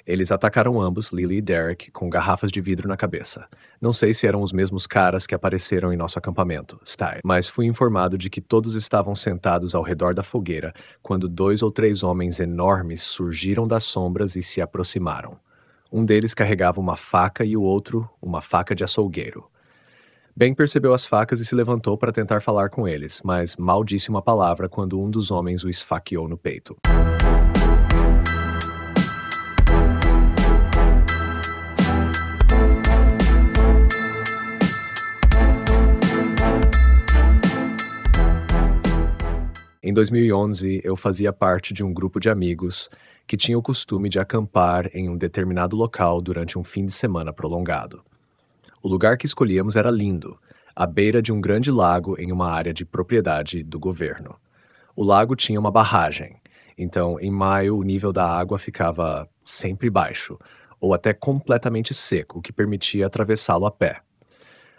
Eles atacaram ambos, Lily e Derek, com garrafas de vidro na cabeça. Não sei se eram os mesmos caras que apareceram em nosso acampamento, Style, mas fui informado de que todos estavam sentados ao redor da fogueira quando 2 ou 3 homens enormes surgiram das sombras e se aproximaram. Um deles carregava uma faca e o outro, uma faca de açougueiro. Ben percebeu as facas e se levantou para tentar falar com eles, mas mal disse uma palavra quando um dos homens o esfaqueou no peito. Em 2011, eu fazia parte de um grupo de amigos que tinha o costume de acampar em um determinado local durante um fim de semana prolongado. O lugar que escolhíamos era lindo, à beira de um grande lago em uma área de propriedade do governo. O lago tinha uma barragem, então em maio o nível da água ficava sempre baixo, ou até completamente seco, o que permitia atravessá-lo a pé.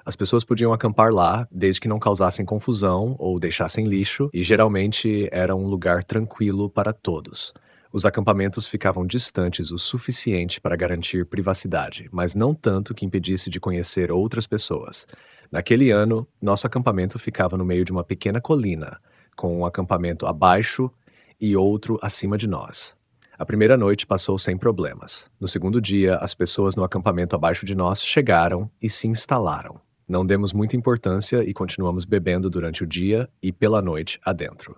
As pessoas podiam acampar lá, desde que não causassem confusão ou deixassem lixo, e geralmente era um lugar tranquilo para todos. Os acampamentos ficavam distantes o suficiente para garantir privacidade, mas não tanto que impedisse de conhecer outras pessoas. Naquele ano, nosso acampamento ficava no meio de uma pequena colina, com um acampamento abaixo e outro acima de nós. A primeira noite passou sem problemas. No segundo dia, as pessoas no acampamento abaixo de nós chegaram e se instalaram. Não demos muita importância e continuamos bebendo durante o dia e pela noite adentro.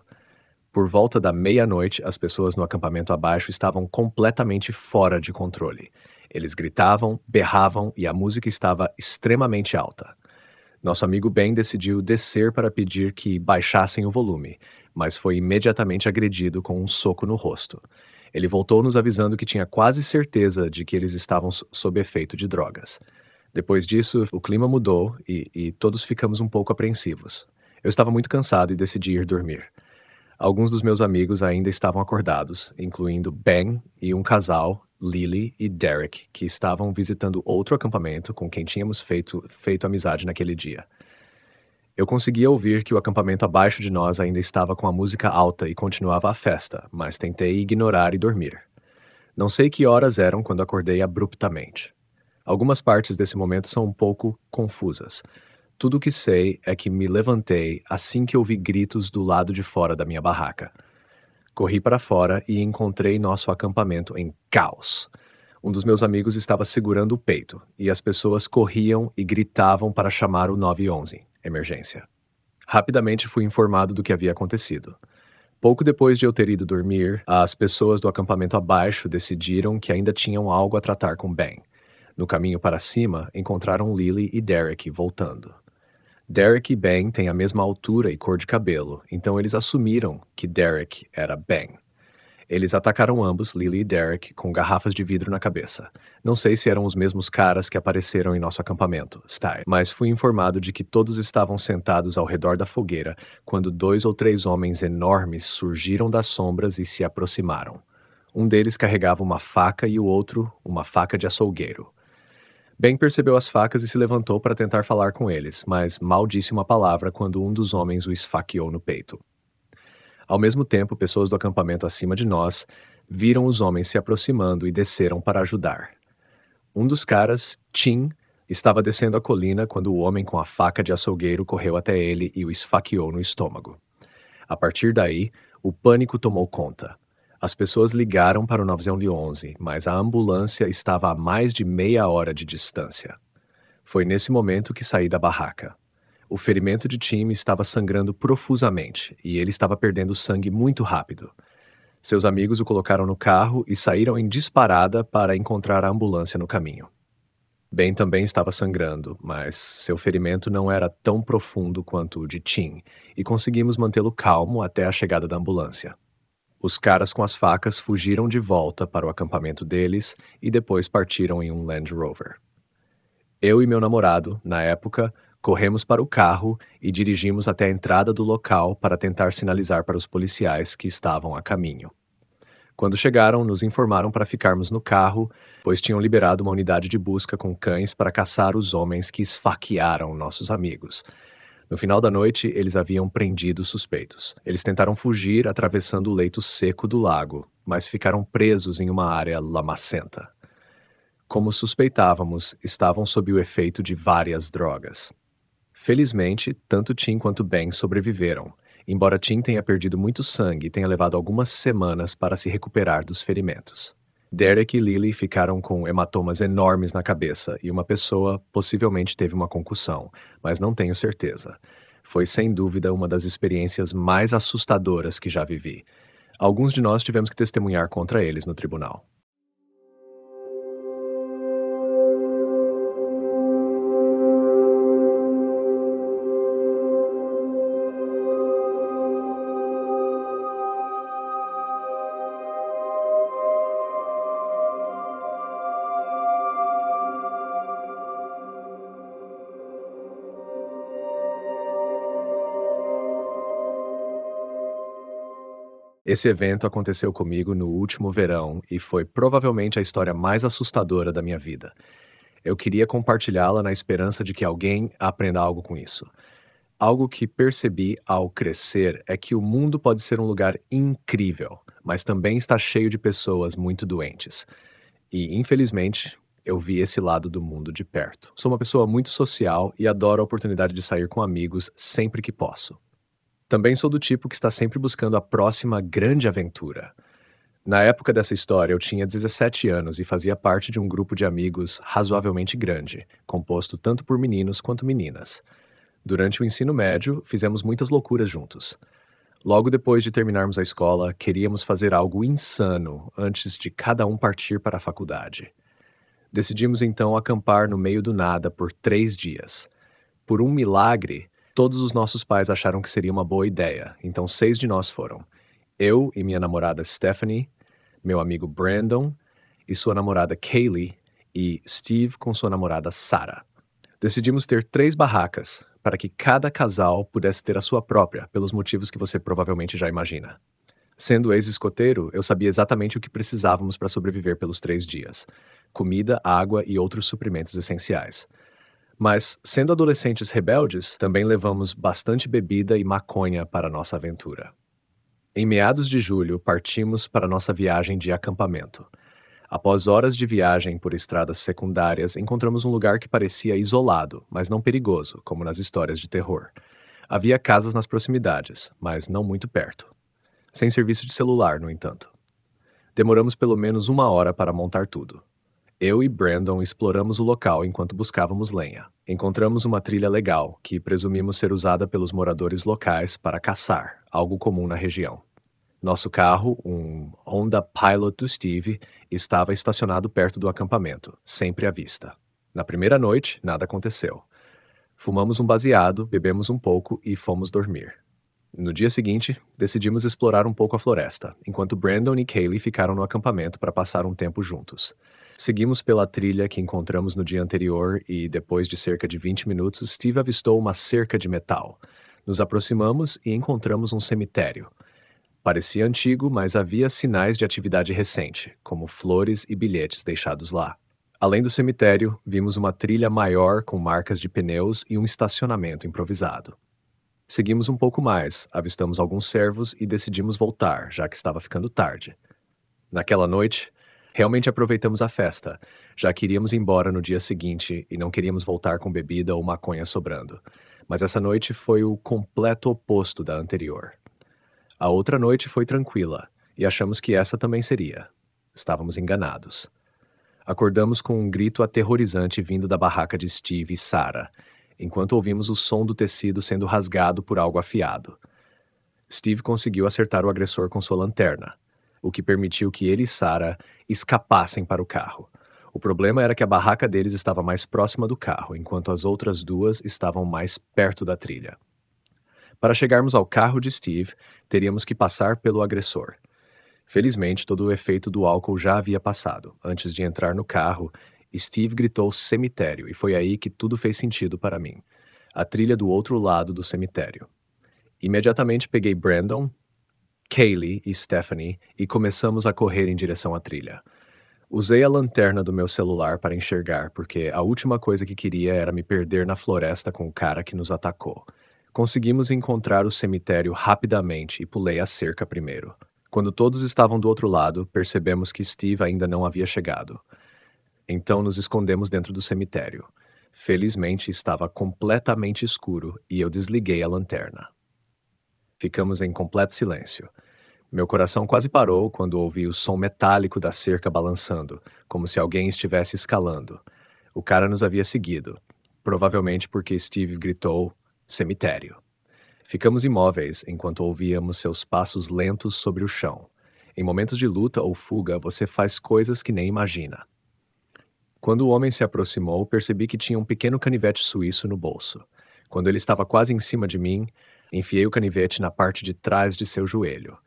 Por volta da meia-noite, as pessoas no acampamento abaixo estavam completamente fora de controle. Eles gritavam, berravam e a música estava extremamente alta. Nosso amigo Ben decidiu descer para pedir que baixassem o volume, mas foi imediatamente agredido com um soco no rosto. Ele voltou nos avisando que tinha quase certeza de que eles estavam sob efeito de drogas. Depois disso, o clima mudou e todos ficamos um pouco apreensivos. Eu estava muito cansado e decidi ir dormir. Alguns dos meus amigos ainda estavam acordados, incluindo Ben e um casal, Lily e Derek, que estavam visitando outro acampamento com quem tínhamos feito amizade naquele dia. Eu conseguia ouvir que o acampamento abaixo de nós ainda estava com a música alta e continuava a festa, mas tentei ignorar e dormir. Não sei que horas eram quando acordei abruptamente. Algumas partes desse momento são um pouco confusas. Tudo o que sei é que me levantei assim que ouvi gritos do lado de fora da minha barraca. Corri para fora e encontrei nosso acampamento em caos. Um dos meus amigos estava segurando o peito, e as pessoas corriam e gritavam para chamar o 911, emergência. Rapidamente fui informado do que havia acontecido. Pouco depois de eu ter ido dormir, as pessoas do acampamento abaixo decidiram que ainda tinham algo a tratar com Ben. No caminho para cima, encontraram Lily e Derek voltando. Derek e Ben têm a mesma altura e cor de cabelo, então eles assumiram que Derek era Ben. Eles atacaram ambos, Lily e Derek, com garrafas de vidro na cabeça. Não sei se eram os mesmos caras que apareceram em nosso acampamento, Style, mas fui informado de que todos estavam sentados ao redor da fogueira quando 2 ou 3 homens enormes surgiram das sombras e se aproximaram. Um deles carregava uma faca e o outro, uma faca de açougueiro. Ben percebeu as facas e se levantou para tentar falar com eles, mas mal disse uma palavra quando um dos homens o esfaqueou no peito. Ao mesmo tempo, pessoas do acampamento acima de nós viram os homens se aproximando e desceram para ajudar. Um dos caras, Tim, estava descendo a colina quando o homem com a faca de açougueiro correu até ele e o esfaqueou no estômago. A partir daí, o pânico tomou conta. As pessoas ligaram para o 911, mas a ambulância estava a mais de meia hora de distância. Foi nesse momento que saí da barraca. O ferimento de Tim estava sangrando profusamente e ele estava perdendo sangue muito rápido. Seus amigos o colocaram no carro e saíram em disparada para encontrar a ambulância no caminho. Ben também estava sangrando, mas seu ferimento não era tão profundo quanto o de Tim e conseguimos mantê-lo calmo até a chegada da ambulância. Os caras com as facas fugiram de volta para o acampamento deles e depois partiram em um Land Rover. Eu e meu namorado, na época, corremos para o carro e dirigimos até a entrada do local para tentar sinalizar para os policiais que estavam a caminho. Quando chegaram, nos informaram para ficarmos no carro, pois tinham liberado uma unidade de busca com cães para caçar os homens que esfaquearam nossos amigos. No final da noite, eles haviam prendido os suspeitos. Eles tentaram fugir atravessando o leito seco do lago, mas ficaram presos em uma área lamacenta. Como suspeitávamos, estavam sob o efeito de várias drogas. Felizmente, tanto Tim quanto Ben sobreviveram, embora Tim tenha perdido muito sangue e tenha levado algumas semanas para se recuperar dos ferimentos. Derek e Lily ficaram com hematomas enormes na cabeça e uma pessoa possivelmente teve uma concussão, mas não tenho certeza. Foi sem dúvida uma das experiências mais assustadoras que já vivi. Alguns de nós tivemos que testemunhar contra eles no tribunal. Esse evento aconteceu comigo no último verão e foi provavelmente a história mais assustadora da minha vida. Eu queria compartilhá-la na esperança de que alguém aprenda algo com isso. Algo que percebi ao crescer é que o mundo pode ser um lugar incrível, mas também está cheio de pessoas muito doentes. E, infelizmente, eu vi esse lado do mundo de perto. Sou uma pessoa muito social e adoro a oportunidade de sair com amigos sempre que posso. Também sou do tipo que está sempre buscando a próxima grande aventura. Na época dessa história, eu tinha 17 anos e fazia parte de um grupo de amigos razoavelmente grande, composto tanto por meninos quanto meninas. Durante o ensino médio, fizemos muitas loucuras juntos. Logo depois de terminarmos a escola, queríamos fazer algo insano antes de cada um partir para a faculdade. Decidimos então acampar no meio do nada por 3 dias. Por um milagre, todos os nossos pais acharam que seria uma boa ideia, então 6 de nós foram. Eu e minha namorada Stephanie, meu amigo Brandon e sua namorada Kaylee e Steve com sua namorada Sarah. Decidimos ter 3 barracas para que cada casal pudesse ter a sua própria, pelos motivos que você provavelmente já imagina. Sendo ex-escoteiro, eu sabia exatamente o que precisávamos para sobreviver pelos 3 dias: comida, água e outros suprimentos essenciais. Mas, sendo adolescentes rebeldes, também levamos bastante bebida e maconha para a nossa aventura. Em meados de julho, partimos para nossa viagem de acampamento. Após horas de viagem por estradas secundárias, encontramos um lugar que parecia isolado, mas não perigoso, como nas histórias de terror. Havia casas nas proximidades, mas não muito perto. Sem serviço de celular, no entanto. Demoramos pelo menos 1 hora para montar tudo. Eu e Brandon exploramos o local enquanto buscávamos lenha. Encontramos uma trilha legal, que presumimos ser usada pelos moradores locais para caçar, algo comum na região. Nosso carro, um Honda Pilot do Steve, estava estacionado perto do acampamento, sempre à vista. Na primeira noite, nada aconteceu. Fumamos um baseado, bebemos um pouco e fomos dormir. No dia seguinte, decidimos explorar um pouco a floresta, enquanto Brandon e Kaylee ficaram no acampamento para passar um tempo juntos. Seguimos pela trilha que encontramos no dia anterior e, depois de cerca de 20 minutos, Steve avistou uma cerca de metal. Nos aproximamos e encontramos um cemitério. Parecia antigo, mas havia sinais de atividade recente, como flores e bilhetes deixados lá. Além do cemitério, vimos uma trilha maior com marcas de pneus e um estacionamento improvisado. Seguimos um pouco mais, avistamos alguns cervos e decidimos voltar, já que estava ficando tarde. Naquela noite, realmente aproveitamos a festa, já que iríamos embora no dia seguinte e não queríamos voltar com bebida ou maconha sobrando. Mas essa noite foi o completo oposto da anterior. A outra noite foi tranquila, e achamos que essa também seria. Estávamos enganados. Acordamos com um grito aterrorizante vindo da barraca de Steve e Sarah, enquanto ouvimos o som do tecido sendo rasgado por algo afiado. Steve conseguiu acertar o agressor com sua lanterna, o que permitiu que ele e Sarah escapassem para o carro. O problema era que a barraca deles estava mais próxima do carro, enquanto as outras duas estavam mais perto da trilha. Para chegarmos ao carro de Steve, teríamos que passar pelo agressor. Felizmente, todo o efeito do álcool já havia passado. Antes de entrar no carro, Steve gritou cemitério e foi aí que tudo fez sentido para mim. A trilha do outro lado do cemitério. Imediatamente peguei Brandon, Kaylee e Stephanie e começamos a correr em direção à trilha. Usei a lanterna do meu celular para enxergar, porque a última coisa que queria era me perder na floresta com o cara que nos atacou. Conseguimos encontrar o cemitério rapidamente e pulei a cerca primeiro. Quando todos estavam do outro lado, percebemos que Steve ainda não havia chegado. Então nos escondemos dentro do cemitério. Felizmente estava completamente escuro e eu desliguei a lanterna. Ficamos em completo silêncio. Meu coração quase parou quando ouvi o som metálico da cerca balançando, como se alguém estivesse escalando. O cara nos havia seguido, provavelmente porque Steve gritou cemitério. Ficamos imóveis enquanto ouvíamos seus passos lentos sobre o chão. Em momentos de luta ou fuga, você faz coisas que nem imagina. Quando o homem se aproximou, percebi que tinha um pequeno canivete suíço no bolso. Quando ele estava quase em cima de mim, enfiei o canivete na parte de trás de seu joelho.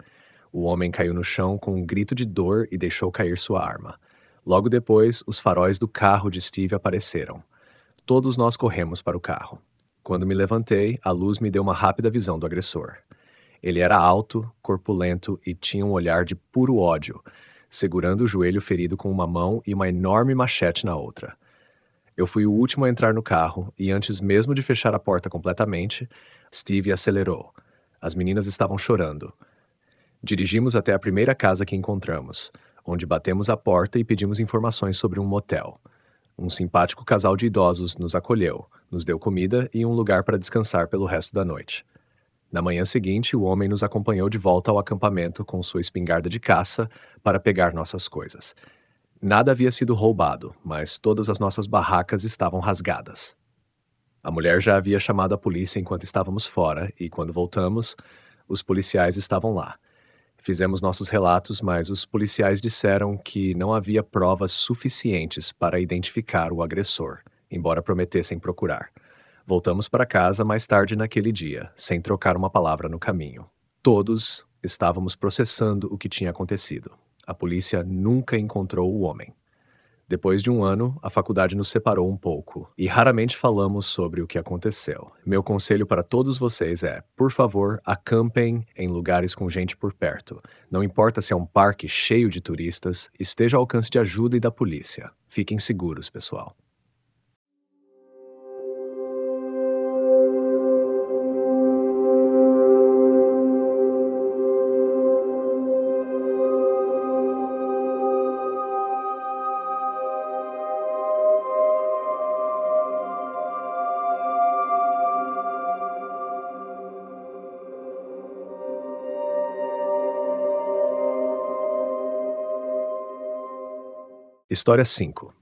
O homem caiu no chão com um grito de dor e deixou cair sua arma. Logo depois, os faróis do carro de Steve apareceram. Todos nós corremos para o carro. Quando me levantei, a luz me deu uma rápida visão do agressor. Ele era alto, corpulento e tinha um olhar de puro ódio, segurando o joelho ferido com uma mão e uma enorme machete na outra. Eu fui o último a entrar no carro e antes mesmo de fechar a porta completamente, Steve acelerou. As meninas estavam chorando. Dirigimos até a primeira casa que encontramos, onde batemos a porta e pedimos informações sobre um motel. Um simpático casal de idosos nos acolheu, nos deu comida e um lugar para descansar pelo resto da noite. Na manhã seguinte, o homem nos acompanhou de volta ao acampamento com sua espingarda de caça para pegar nossas coisas. Nada havia sido roubado, mas todas as nossas barracas estavam rasgadas. A mulher já havia chamado a polícia enquanto estávamos fora e, quando voltamos, os policiais estavam lá. Fizemos nossos relatos, mas os policiais disseram que não havia provas suficientes para identificar o agressor, embora prometessem procurar. Voltamos para casa mais tarde naquele dia, sem trocar uma palavra no caminho. Todos estávamos processando o que tinha acontecido. A polícia nunca encontrou o homem. Depois de um ano, a faculdade nos separou um pouco e raramente falamos sobre o que aconteceu. Meu conselho para todos vocês é, por favor, acampem em lugares com gente por perto. Não importa se é um parque cheio de turistas, esteja ao alcance de ajuda e da polícia. Fiquem seguros, pessoal. História 5.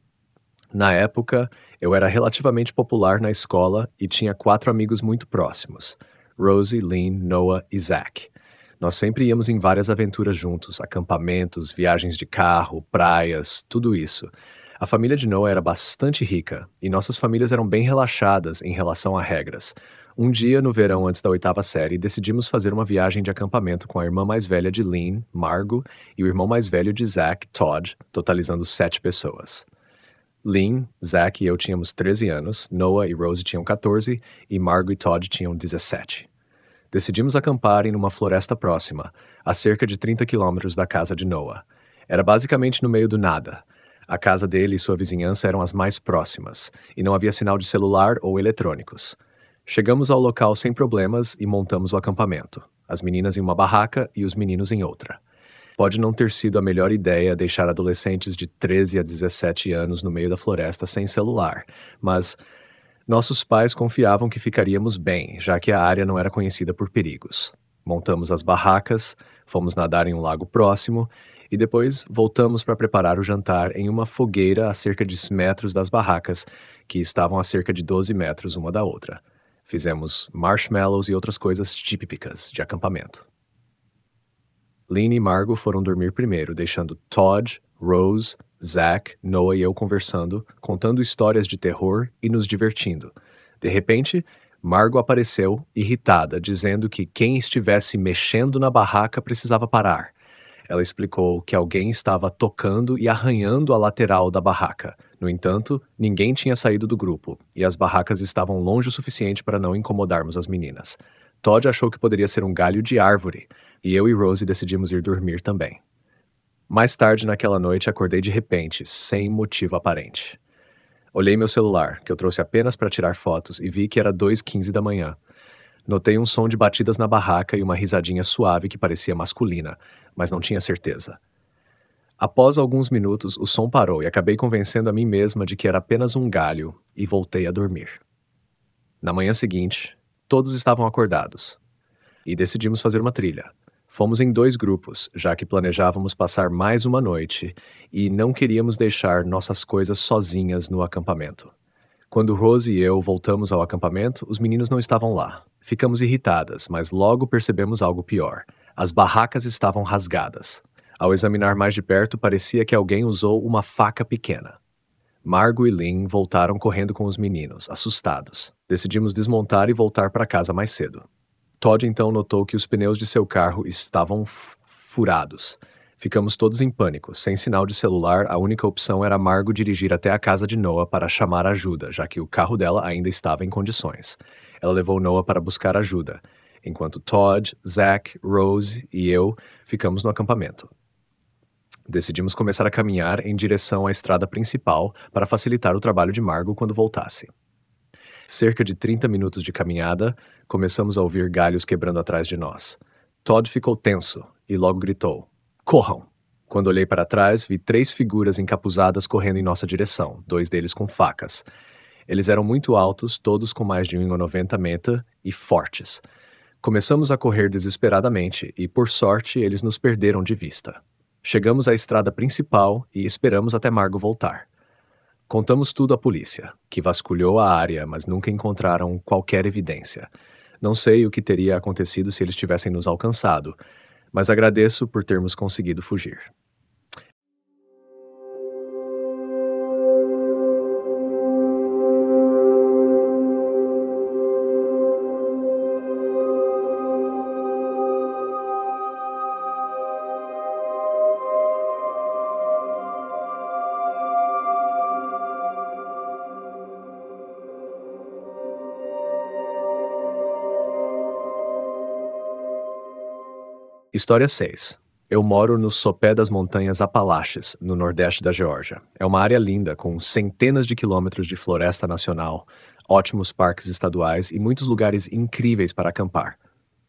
Na época, eu era relativamente popular na escola e tinha 4 amigos muito próximos: Rosie, Lynn, Noah e Zach. Nós sempre íamos em várias aventuras juntos, acampamentos, viagens de carro, praias, tudo isso. A família de Noah era bastante rica e nossas famílias eram bem relaxadas em relação a regras. Um dia, no verão antes da 8ª série, decidimos fazer uma viagem de acampamento com a irmã mais velha de Lynn, Margo, e o irmão mais velho de Zach, Todd, totalizando 7 pessoas. Lynn, Zach e eu tínhamos 13 anos, Noah e Rose tinham 14 e Margo e Todd tinham 17. Decidimos acampar em uma floresta próxima, a cerca de 30 quilômetros da casa de Noah. Era basicamente no meio do nada. A casa dele e sua vizinhança eram as mais próximas, e não havia sinal de celular ou eletrônicos. Chegamos ao local sem problemas e montamos o acampamento, as meninas em uma barraca e os meninos em outra. Pode não ter sido a melhor ideia deixar adolescentes de 13 a 17 anos no meio da floresta sem celular, mas nossos pais confiavam que ficaríamos bem, já que a área não era conhecida por perigos. Montamos as barracas, fomos nadar em um lago próximo e depois voltamos para preparar o jantar em uma fogueira a cerca de metros das barracas, que estavam a cerca de 12 metros uma da outra. Fizemos marshmallows e outras coisas típicas de acampamento. Lynn e Margo foram dormir primeiro, deixando Todd, Rose, Zach, Noah e eu conversando, contando histórias de terror e nos divertindo. De repente, Margo apareceu, irritada, dizendo que quem estivesse mexendo na barraca precisava parar. Ela explicou que alguém estava tocando e arranhando a lateral da barraca. No entanto, ninguém tinha saído do grupo, e as barracas estavam longe o suficiente para não incomodarmos as meninas. Todd achou que poderia ser um galho de árvore, e eu e Rosie decidimos ir dormir também. Mais tarde naquela noite acordei de repente, sem motivo aparente. Olhei meu celular, que eu trouxe apenas para tirar fotos, e vi que era 2h15 da manhã. Notei um som de batidas na barraca e uma risadinha suave que parecia masculina, mas não tinha certeza. Após alguns minutos, o som parou e acabei convencendo a mim mesma de que era apenas um galho e voltei a dormir. Na manhã seguinte, todos estavam acordados e decidimos fazer uma trilha. Fomos em dois grupos, já que planejávamos passar mais uma noite e não queríamos deixar nossas coisas sozinhas no acampamento. Quando Rose e eu voltamos ao acampamento, os meninos não estavam lá. Ficamos irritadas, mas logo percebemos algo pior. As barracas estavam rasgadas. Ao examinar mais de perto, parecia que alguém usou uma faca pequena. Margo e Lynn voltaram correndo com os meninos, assustados. Decidimos desmontar e voltar para casa mais cedo. Todd então notou que os pneus de seu carro estavam furados. Ficamos todos em pânico. Sem sinal de celular, a única opção era Margo dirigir até a casa de Noah para chamar ajuda, já que o carro dela ainda estava em condições. Ela levou Noah para buscar ajuda, enquanto Todd, Zach, Rose e eu ficamos no acampamento. Decidimos começar a caminhar em direção à estrada principal para facilitar o trabalho de Margo quando voltasse. Cerca de 30 minutos de caminhada, começamos a ouvir galhos quebrando atrás de nós. Todd ficou tenso e logo gritou: "Corram!" Quando olhei para trás, vi 3 figuras encapuzadas correndo em nossa direção, 2 deles com facas. Eles eram muito altos, todos com mais de 1,90 m e fortes. Começamos a correr desesperadamente e, por sorte, eles nos perderam de vista. Chegamos à estrada principal e esperamos até Margo voltar. Contamos tudo à polícia, que vasculhou a área, mas nunca encontraram qualquer evidência. Não sei o que teria acontecido se eles tivessem nos alcançado, mas agradeço por termos conseguido fugir. História 6. Eu moro no sopé das montanhas Apalaches, no nordeste da Geórgia. É uma área linda, com centenas de quilômetros de floresta nacional, ótimos parques estaduais e muitos lugares incríveis para acampar.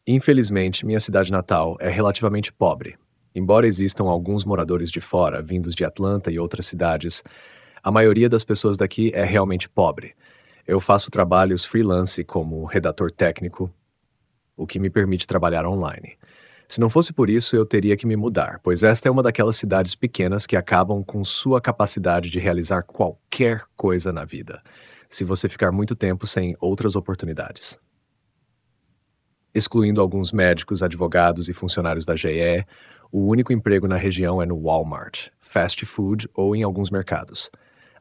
Infelizmente, minha cidade natal é relativamente pobre. Embora existam alguns moradores de fora, vindos de Atlanta e outras cidades, a maioria das pessoas daqui é realmente pobre. Eu faço trabalhos freelance como redator técnico, o que me permite trabalhar online. Se não fosse por isso, eu teria que me mudar, pois esta é uma daquelas cidades pequenas que acabam com sua capacidade de realizar qualquer coisa na vida, se você ficar muito tempo sem outras oportunidades. Excluindo alguns médicos, advogados e funcionários da GE, o único emprego na região é no Walmart, fast food ou em alguns mercados.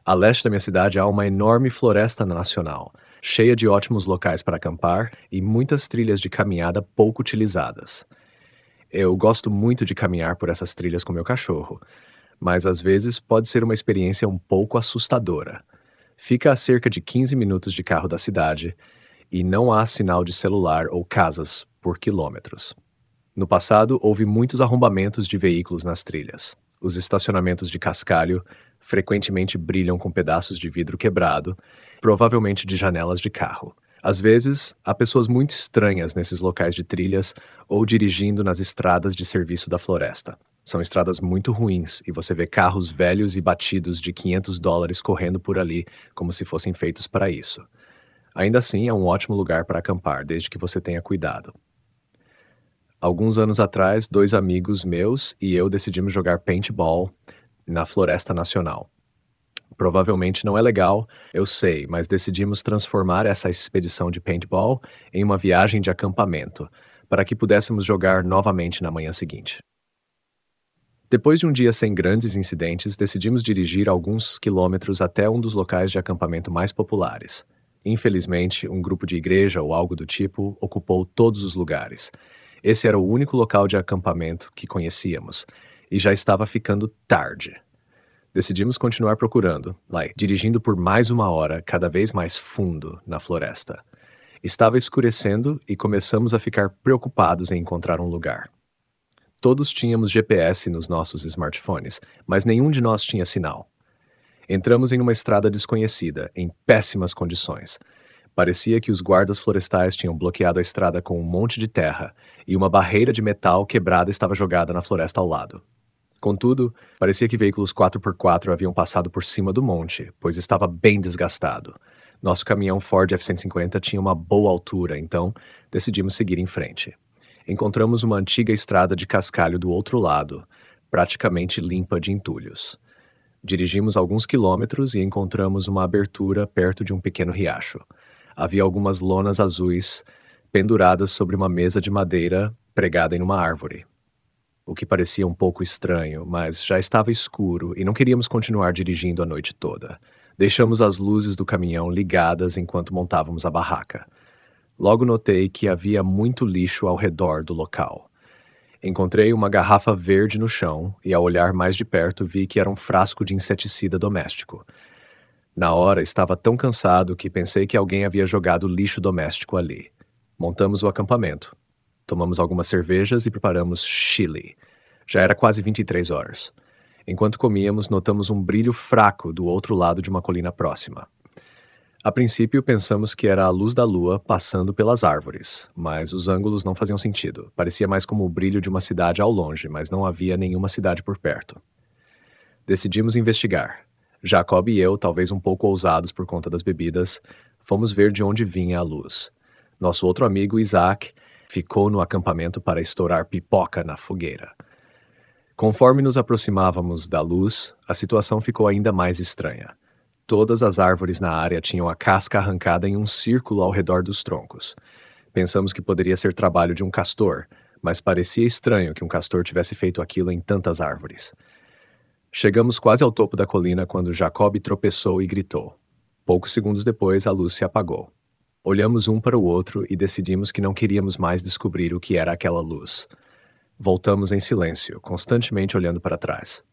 A leste da minha cidade há uma enorme floresta nacional, cheia de ótimos locais para acampar e muitas trilhas de caminhada pouco utilizadas. Eu gosto muito de caminhar por essas trilhas com meu cachorro, mas às vezes pode ser uma experiência um pouco assustadora. Fica a cerca de 15 minutos de carro da cidade e não há sinal de celular ou casas por quilômetros. No passado, houve muitos arrombamentos de veículos nas trilhas. Os estacionamentos de cascalho frequentemente brilham com pedaços de vidro quebrado, provavelmente de janelas de carro. Às vezes, há pessoas muito estranhas nesses locais de trilhas ou dirigindo nas estradas de serviço da floresta. São estradas muito ruins e você vê carros velhos e batidos de $500 correndo por ali como se fossem feitos para isso. Ainda assim, é um ótimo lugar para acampar, desde que você tenha cuidado. Alguns anos atrás, 2 amigos meus e eu decidimos jogar paintball na Floresta Nacional. Provavelmente não é legal, eu sei, mas decidimos transformar essa expedição de paintball em uma viagem de acampamento, para que pudéssemos jogar novamente na manhã seguinte. Depois de um dia sem grandes incidentes, decidimos dirigir alguns quilômetros até um dos locais de acampamento mais populares. Infelizmente, um grupo de igreja ou algo do tipo ocupou todos os lugares. Esse era o único local de acampamento que conhecíamos, e já estava ficando tarde. Decidimos continuar procurando, dirigindo por mais uma hora, cada vez mais fundo na floresta. Estava escurecendo e começamos a ficar preocupados em encontrar um lugar. Todos tínhamos GPS nos nossos smartphones, mas nenhum de nós tinha sinal. Entramos em uma estrada desconhecida, em péssimas condições. Parecia que os guardas florestais tinham bloqueado a estrada com um monte de terra, e uma barreira de metal quebrada estava jogada na floresta ao lado. Contudo, parecia que veículos 4x4 haviam passado por cima do monte, pois estava bem desgastado. Nosso caminhão Ford F-150 tinha uma boa altura, então decidimos seguir em frente. Encontramos uma antiga estrada de cascalho do outro lado, praticamente limpa de entulhos. Dirigimos alguns quilômetros e encontramos uma abertura perto de um pequeno riacho. Havia algumas lonas azuis penduradas sobre uma mesa de madeira pregada em uma árvore, o que parecia um pouco estranho, mas já estava escuro e não queríamos continuar dirigindo a noite toda. Deixamos as luzes do caminhão ligadas enquanto montávamos a barraca. Logo notei que havia muito lixo ao redor do local. Encontrei uma garrafa verde no chão e, ao olhar mais de perto, vi que era um frasco de inseticida doméstico. Na hora, estava tão cansado que pensei que alguém havia jogado lixo doméstico ali. Montamos o acampamento. Tomamos algumas cervejas e preparamos chili. Já era quase 23 horas. Enquanto comíamos, notamos um brilho fraco do outro lado de uma colina próxima. A princípio, pensamos que era a luz da lua passando pelas árvores, mas os ângulos não faziam sentido. Parecia mais como o brilho de uma cidade ao longe, mas não havia nenhuma cidade por perto. Decidimos investigar. Jacob e eu, talvez um pouco ousados por conta das bebidas, fomos ver de onde vinha a luz. Nosso outro amigo, Isaac, ficou no acampamento para estourar pipoca na fogueira. Conforme nos aproximávamos da luz, a situação ficou ainda mais estranha. Todas as árvores na área tinham a casca arrancada em um círculo ao redor dos troncos. Pensamos que poderia ser trabalho de um castor, mas parecia estranho que um castor tivesse feito aquilo em tantas árvores. Chegamos quase ao topo da colina quando Jacob tropeçou e gritou. Poucos segundos depois, a luz se apagou. Olhamos um para o outro e decidimos que não queríamos mais descobrir o que era aquela luz. Voltamos em silêncio, constantemente olhando para trás.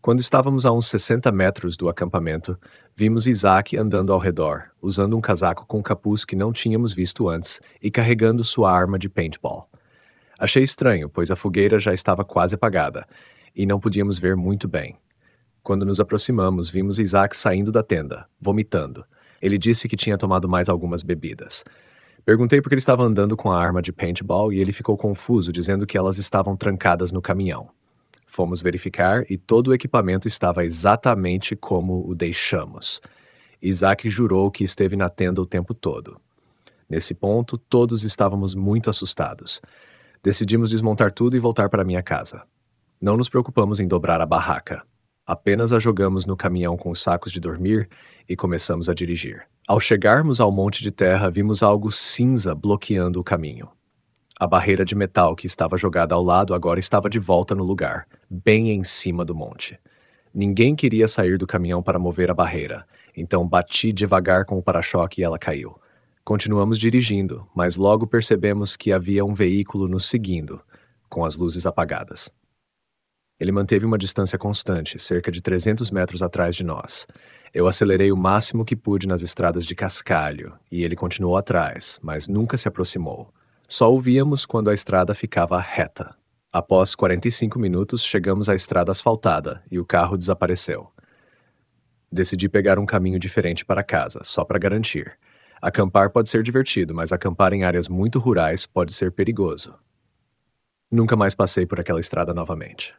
Quando estávamos a uns 60 metros do acampamento, vimos Isaac andando ao redor, usando um casaco com capuz que não tínhamos visto antes e carregando sua arma de paintball. Achei estranho, pois a fogueira já estava quase apagada e não podíamos ver muito bem. Quando nos aproximamos, vimos Isaac saindo da tenda, vomitando. Ele disse que tinha tomado mais algumas bebidas. Perguntei por que ele estava andando com a arma de paintball e ele ficou confuso, dizendo que elas estavam trancadas no caminhão. Fomos verificar e todo o equipamento estava exatamente como o deixamos. Isaac jurou que esteve na tenda o tempo todo. Nesse ponto, todos estávamos muito assustados. Decidimos desmontar tudo e voltar para minha casa. Não nos preocupamos em dobrar a barraca. Apenas a jogamos no caminhão com os sacos de dormir e começamos a dirigir. Ao chegarmos ao monte de terra, vimos algo cinza bloqueando o caminho. A barreira de metal que estava jogada ao lado agora estava de volta no lugar, bem em cima do monte. Ninguém queria sair do caminhão para mover a barreira, então bati devagar com o para-choque e ela caiu. Continuamos dirigindo, mas logo percebemos que havia um veículo nos seguindo, com as luzes apagadas. Ele manteve uma distância constante, cerca de 300 metros atrás de nós. Eu acelerei o máximo que pude nas estradas de cascalho, e ele continuou atrás, mas nunca se aproximou. Só o víamos quando a estrada ficava reta. Após 45 minutos, chegamos à estrada asfaltada e o carro desapareceu. Decidi pegar um caminho diferente para casa, só para garantir. Acampar pode ser divertido, mas acampar em áreas muito rurais pode ser perigoso. Nunca mais passei por aquela estrada novamente.